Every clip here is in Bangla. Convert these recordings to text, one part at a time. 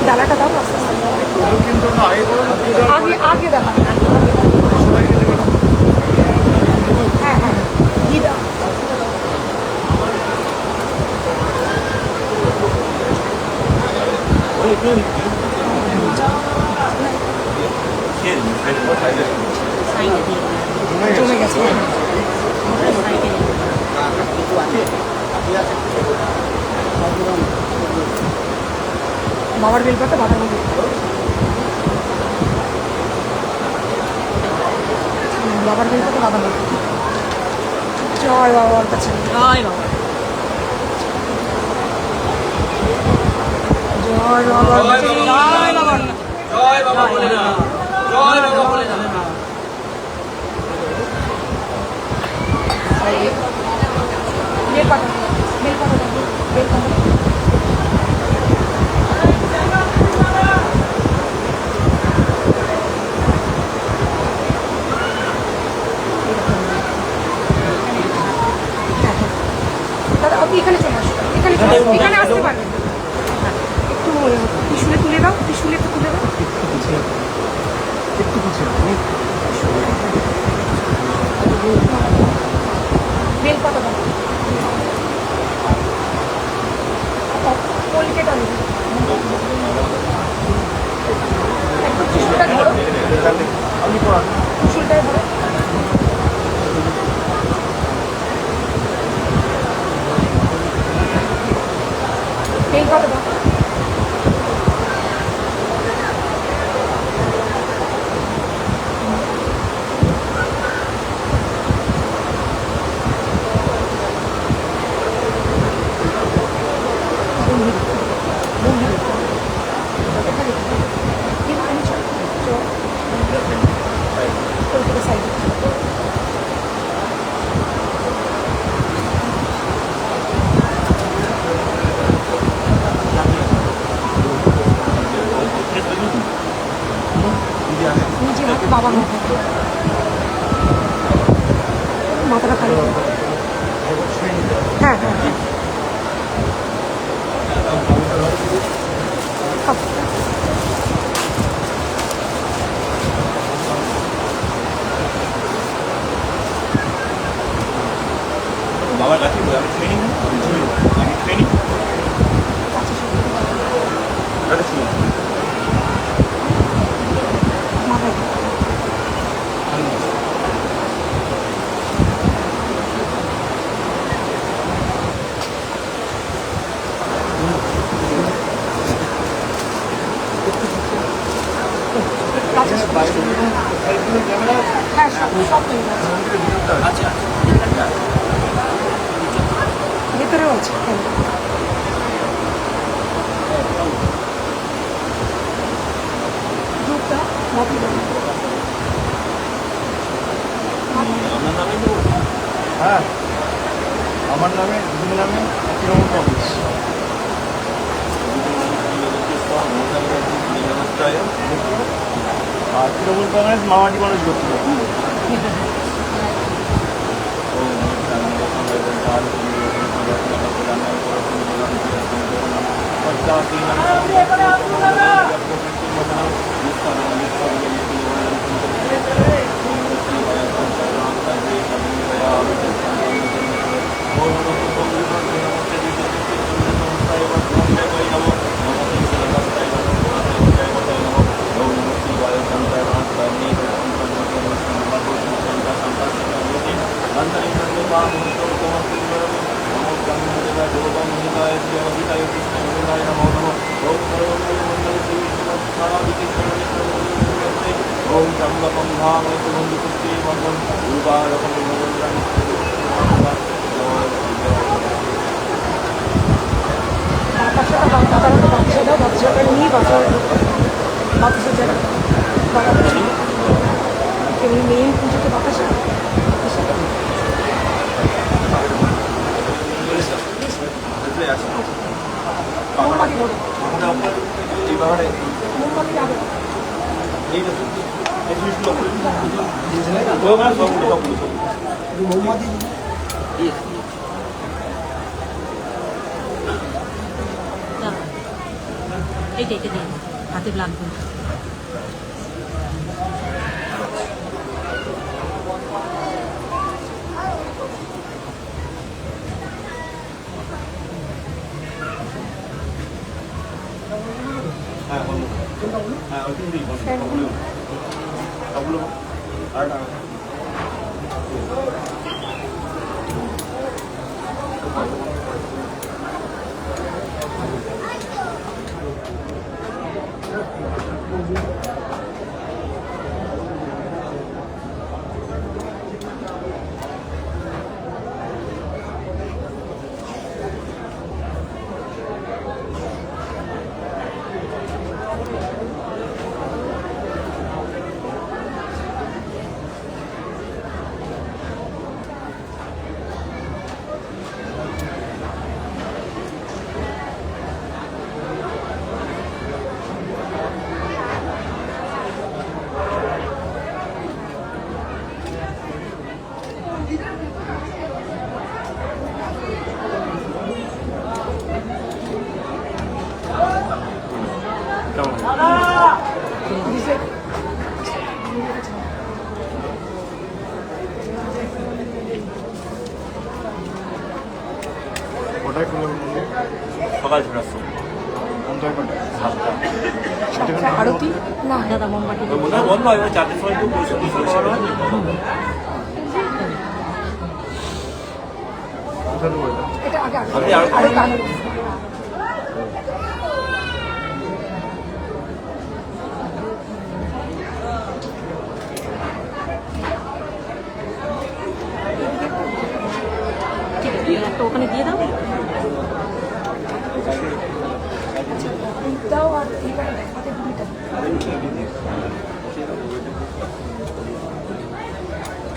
ডালাটা দাও আস্তে আস্তে আগে আগে দেখা হ্যাঁ হ্যাঁ ঘি দাও জমে গেছে বাবার বেলপাতা বাদাম বাবার বেলপাতা বাদাম জয় বাবার কাছে জয় বাবা জয় বাবা জয় বাবা জয় বাবা বলে না জয় বাবা বলে না বেলপাতা বেলপাতা বেলপাতা এখানে চলে আসো এখানে আসতে পারবে একটু ত্রিশুলে তুলে দাও ত্রিশুলে একটু তুলে দাও বেলপাতা দাও কলিকেটা নেবে একটু ত্রিশুলটা ধরো ত্রিশুলটাই ধরো বেলপাতা দাও নিজে হাতে বাবার মাথাটা খালি হ্যাঁ হ্যাঁ বাবার কাছে আমি ট্রেনিং আমি ট্রেনিং হ্যাঁ সব আচ্ছা ভেতরেও আছে দুধটা হ্যাঁ আমার নামে দুদিন নামে তৃণমূল কংগ্রেস আর তৃণমূল কংগ্রেস মামাটি মানুষ করছিল ओम त्र्यंबकं भामहे सुगन्धिपुष्टे मन्दं उर्वारुकं বাচ্চাটা নিয়ে মেইন পুজোতে বাতাসা মোমবাতি যাবে এইটা দিয়ে হাতে লাগবে। হ্যাঁ বলো। হ্যাঁ ওই তিনটেই বলো। সবগুলো আর ওটাই খুলে সকাল ছিল আরতি না দাদা মোমবাতি বন্ধ হয় চারটের সময় তো এটা আগে আপনি আরো- আরো গান ঠিক আছে একটা ওখানে দিয়ে দাও। দাও আর এইবার হাতে দুইটা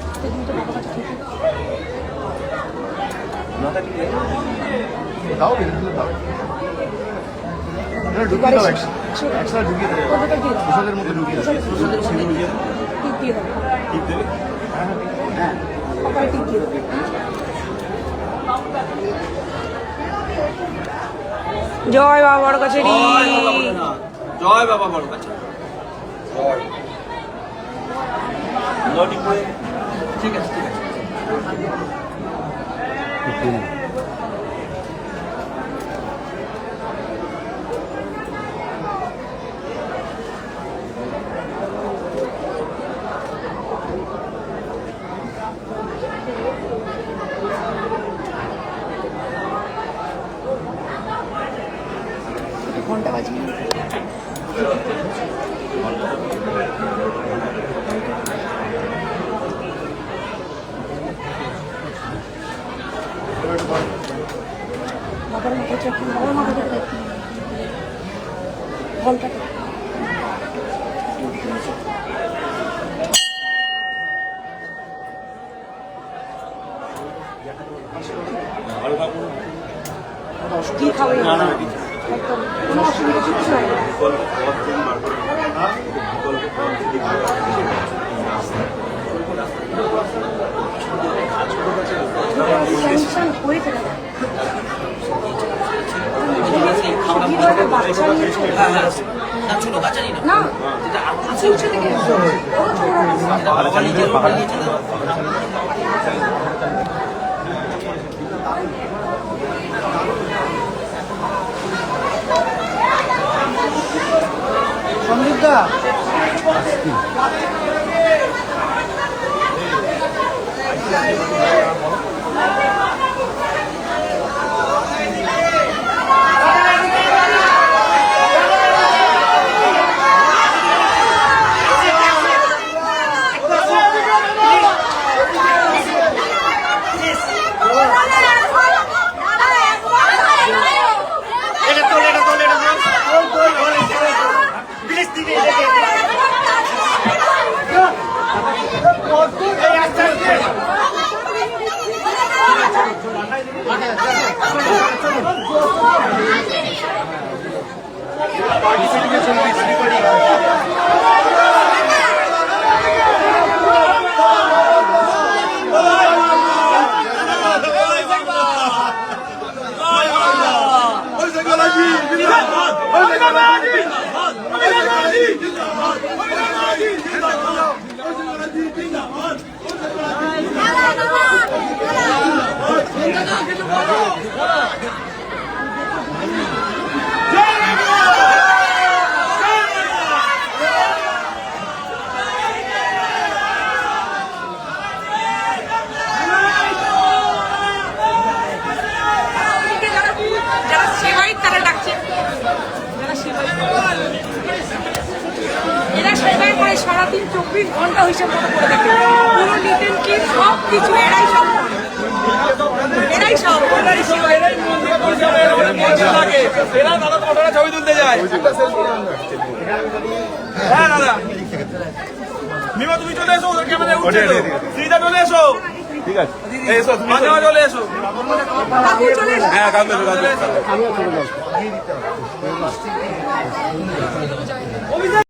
হাতে দুইটা বাবা কাছে ঠিক দাও দাও ঢুকিয়ে দাও একসাথে ঢুকিয়ে দেবে কতটা দিয়ে দাও প্রসাদের মধ্যে ঢুকিয়ে দেবে টিপ দিয়ে দাও টিপ দেবে কপালে টিপ দিয়ে দাও জয় বাবা বড় কচুরি জয় বাবা বড় কাছে ঠিক আছে ঠিক আছে ঘন্টা বাজিয়ে বাবার মাথায় চাকরি বাবার মাথায় চাকরি ঘন্টাটা কি খাবে একদম কোনো অসুবিধা কিচ্ছু নাই টেনশন হয়ে ফেলে বাচ্চা নিয়েছে ছোট বাচ্চা নিয়ে না পৌঁছে থেকে সন্দীপদা Oy, যারা সেবাই তারা ডাকছে, যারা সেবাই এরা সেবাই করে সারাদিন 24 ঘন্টা হিসাব মতো করে দেখে পুরো নিতেন কি সব কিছু এরাই সব করে। এরাই সব এরা দাদা তোমার ছবি তুলতে যায়। হ্যাঁ দাদা মিমা তুমি চলে এসো, ওদের ক্যামেরায় উঠছে তো। শ্রীদা চলে এসো, ঠিক আছে এসো, মাঝে মাঝে চলে এসো। কাকু চলে এসো। হ্যাঁ কাকু চলে এসো।